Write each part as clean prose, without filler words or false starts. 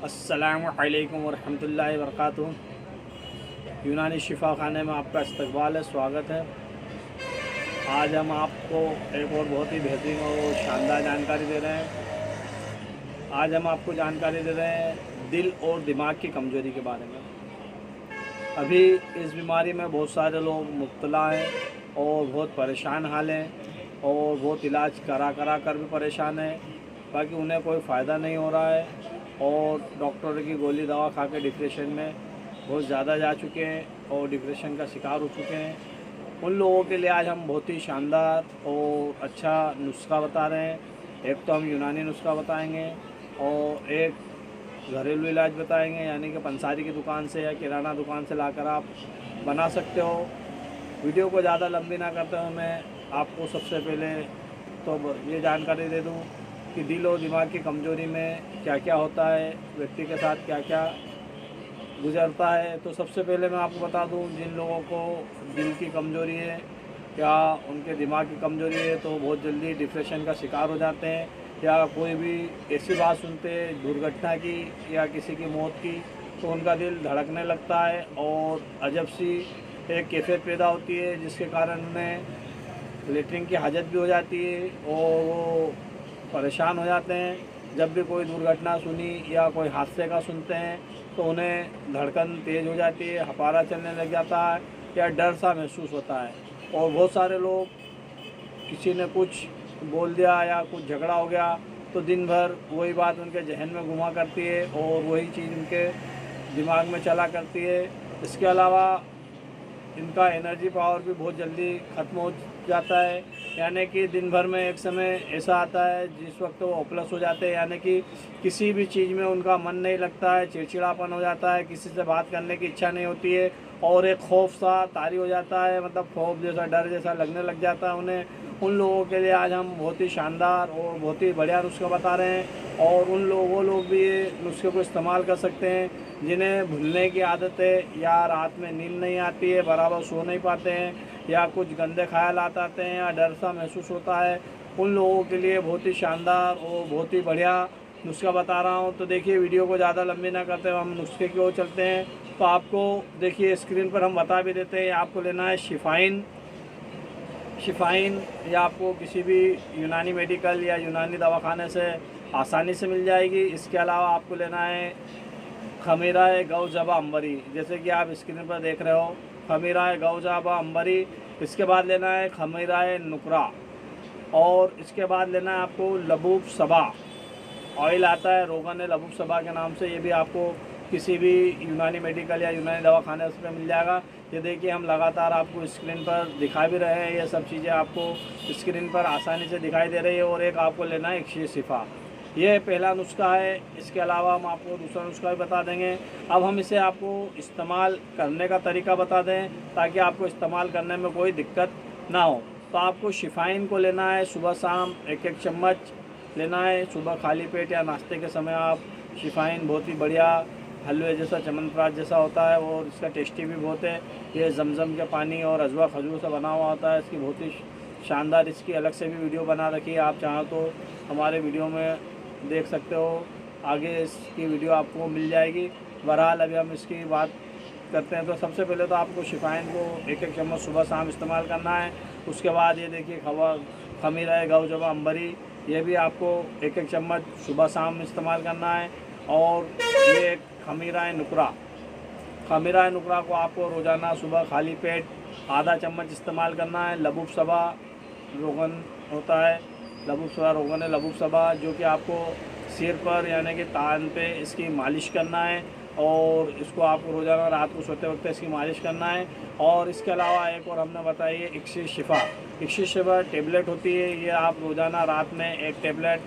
अस्सलामु अलैकुम वरहमतुल्लाहि वबरकातुहू। यूनानी शिफा खाने में आपका इस्तकबाल है, स्वागत है। आज हम आपको एक और बहुत ही बेहतरीन और शानदार जानकारी दे रहे हैं। आज हम आपको जानकारी दे रहे हैं दिल और दिमाग की कमज़ोरी के बारे में। अभी इस बीमारी में बहुत सारे लोग मुब्तला हैं और बहुत परेशान हाल हैं और बहुत इलाज करा कर भी परेशान हैं, बाकी उन्हें कोई फ़ायदा नहीं हो रहा है और डॉक्टर की गोली दवा खा के डिप्रेशन में बहुत ज़्यादा जा चुके हैं और डिप्रेशन का शिकार हो चुके हैं। उन लोगों के लिए आज हम बहुत ही शानदार और अच्छा नुस्खा बता रहे हैं। एक तो हम यूनानी नुस्खा बताएंगे और एक घरेलू इलाज बताएंगे, यानी कि पंसारी की दुकान से या किराना दुकान से लाकर आप बना सकते हो। वीडियो को ज़्यादा लंबी ना करते हुए मैं आपको सबसे पहले तो ये जानकारी दे दूँ कि दिल और दिमाग की कमज़ोरी में क्या क्या होता है, व्यक्ति के साथ क्या क्या गुजरता है। तो सबसे पहले मैं आपको बता दूं, जिन लोगों को दिल की कमज़ोरी है या उनके दिमाग की कमज़ोरी है तो बहुत जल्दी डिप्रेशन का शिकार हो जाते हैं, या कोई भी ऐसी बात सुनते हैं दुर्घटना की या किसी की मौत की तो उनका दिल धड़कने लगता है और अजब सी एक कैफियत पैदा होती है, जिसके कारण उन्हें लेटरिन की हाजत भी हो जाती है और वो परेशान हो जाते हैं। जब भी कोई दुर्घटना सुनी या कोई हादसे का सुनते हैं तो उन्हें धड़कन तेज़ हो जाती है, हपारा चलने लग जाता है या डर सा महसूस होता है। और बहुत सारे लोग, किसी ने कुछ बोल दिया या कुछ झगड़ा हो गया तो दिन भर वही बात उनके जहन में घुमा करती है और वही चीज़ उनके दिमाग में चला करती है। इसके अलावा इनका एनर्जी पावर भी बहुत जल्दी ख़त्म हो जाता है, यानी कि दिन भर में एक समय ऐसा आता है जिस वक्त वो होपलेस हो जाते हैं, यानी कि किसी भी चीज़ में उनका मन नहीं लगता है, चिड़चिड़ापन हो जाता है, किसी से बात करने की इच्छा नहीं होती है और एक खौफ सा तारी हो जाता है, मतलब खौफ जैसा, डर जैसा लगने लग जाता है उन्हें। उन लोगों के लिए आज हम बहुत ही शानदार और बहुत ही बढ़िया नुस्खा बता रहे हैं और उन लोगों लोग भी ये नुस्खे को इस्तेमाल कर सकते हैं जिन्हें भूलने की आदत है या रात में नींद नहीं आती है, बराबर सो नहीं पाते हैं या कुछ गंदे ख्यालात आते हैं या डर सा महसूस होता है। उन लोगों के लिए बहुत ही शानदार और बहुत ही बढ़िया नुस्खा बता रहा हूँ। तो देखिए, वीडियो को ज़्यादा लंबी ना करते हुए हम नुस्खे की ओर चलते हैं। तो आपको देखिए स्क्रीन पर हम बता भी देते हैं, आपको लेना है शिफाइन या आपको किसी भी यूनानी मेडिकल या यूनानी दवाखाने से आसानी से मिल जाएगी। इसके अलावा आपको लेना है खमीरा गौजबा अंबरी, जैसे कि आप स्क्रीन पर देख रहे हो, खमीरा गौजबा अंबरी। इसके बाद लेना है खमीरा नुकरा और इसके बाद लेना है आपको लबूब सबा ऑयल आता है, रोगन लबूब सबा के नाम से। ये भी आपको किसी भी यूनानी मेडिकल या यूनानी दवाखाने से मिल जाएगा। ये देखिए, हम लगातार आपको स्क्रीन पर दिखा भी रहे हैं, ये सब चीज़ें आपको स्क्रीन पर आसानी से दिखाई दे रही है। और एक आपको लेना है इक्शी शिफा, ये पहला नुस्खा है। इसके अलावा हम आपको दूसरा नुस्खा भी बता देंगे। अब हम इसे आपको इस्तेमाल करने का तरीका बता दें ताकि आपको इस्तेमाल करने में कोई दिक्कत ना हो। तो आपको शिफाइन को लेना है, सुबह शाम एक एक चम्मच लेना है। सुबह खाली पेट या नाश्ते के समय आप शिफाइन, बहुत ही बढ़िया हलवे जैसा, चमनप्राश जैसा होता है और इसका टेस्टी भी बहुत है। ये जमजम के पानी और अजवा खजूर से बना हुआ होता है। इसकी बहुत ही शानदार, इसकी अलग से भी वीडियो बना रखी है, आप चाहो तो हमारे वीडियो में देख सकते हो, आगे इसकी वीडियो आपको मिल जाएगी। बहरहाल अभी हम इसकी बात करते हैं। तो सबसे पहले तो आपको शिफाइन को एक एक चम्मच सुबह शाम इस्तेमाल करना है। उसके बाद ये देखिए खमीरा गौजबा अंबरी, ये भी आपको एक एक चम्मच सुबह शाम इस्तेमाल करना है। और ये खमीरा नुकरा को आपको रोज़ाना सुबह खाली पेट आधा चम्मच इस्तेमाल करना है। लबूब सबा रोगन होता है, लबूब सबा जो कि आपको सिर पर यानी कि तान पे इसकी मालिश करना है और इसको आपको रोज़ाना रात को सोते वक्त इसकी मालिश करना है। और इसके अलावा एक और हमने बताई है इक्शी शिफा टेबलेट होती है, ये आप रोज़ाना रात में एक टेबलेट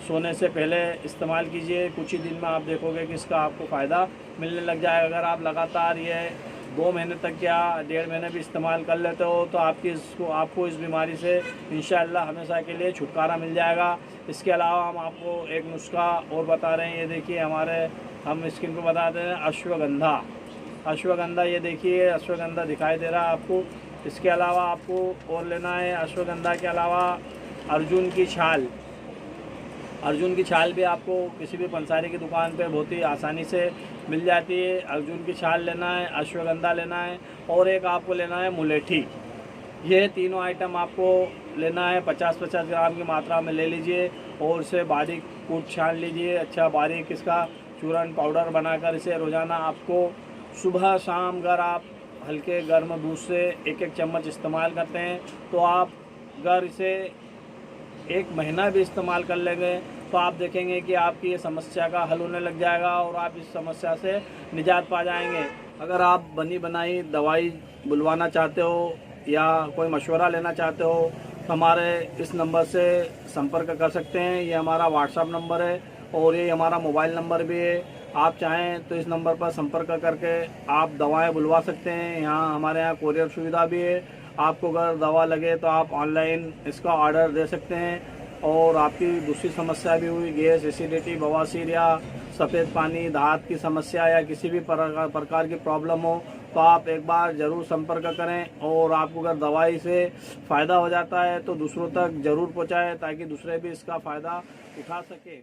सोने से पहले इस्तेमाल कीजिए। कुछ ही दिन में आप देखोगे कि इसका आपको फ़ायदा मिलने लग जाएगा। अगर आप लगातार ये 2 महीने तक या 1.5 महीने भी इस्तेमाल कर लेते हो तो आपको इस बीमारी से इंशाअल्लाह हमेशा के लिए छुटकारा मिल जाएगा। इसके अलावा हम आपको एक नुस्खा और बता रहे हैं, ये देखिए हम स्क्रीन पर बता रहे हैं अश्वगंधा। ये देखिए अश्वगंधा दिखाई दे रहा है आपको। इसके अलावा आपको और लेना है अश्वगंधा के अलावा अर्जुन की छाल, अर्जुन की छाल भी आपको किसी भी पंसारी की दुकान पे बहुत ही आसानी से मिल जाती है। अर्जुन की छाल लेना है, अश्वगंधा लेना है और एक आपको लेना है मुलेठी। ये तीनों आइटम आपको लेना है, 50-50 ग्राम की मात्रा में ले लीजिए और इसे बारीक कूट छान लीजिए। अच्छा बारीक इसका चूरन पाउडर बनाकर इसे रोज़ाना आपको सुबह शाम अगर आप हल्के गर्म दूध से एक चम्मच इस्तेमाल करते हैं तो आप अगर इसे 1 महीना भी इस्तेमाल कर लेंगे तो आप देखेंगे कि आपकी ये समस्या का हल होने लग जाएगा और आप इस समस्या से निजात पा जाएंगे। अगर आप बनी बनाई दवाई बुलवाना चाहते हो या कोई मशवरा लेना चाहते हो तो हमारे इस नंबर से संपर्क कर सकते हैं। ये हमारा व्हाट्सएप नंबर है और ये हमारा मोबाइल नंबर भी है। आप चाहें तो इस नंबर पर संपर्क करके आप दवाएं बुलवा सकते हैं। यहाँ हमारे यहाँ कोरियर सुविधा भी है। आपको अगर दवा लगे तो आप ऑनलाइन इसका ऑर्डर दे सकते हैं। और आपकी दूसरी समस्या भी हुई गैस, एसिडिटी, बवासीर या सफ़ेद पानी, दांत की समस्या या किसी भी प्रकार की प्रॉब्लम हो तो आप एक बार ज़रूर संपर्क करें। और आपको अगर दवाई से फ़ायदा हो जाता है तो दूसरों तक ज़रूर पहुँचाएँ ताकि दूसरे भी इसका फ़ायदा उठा सके।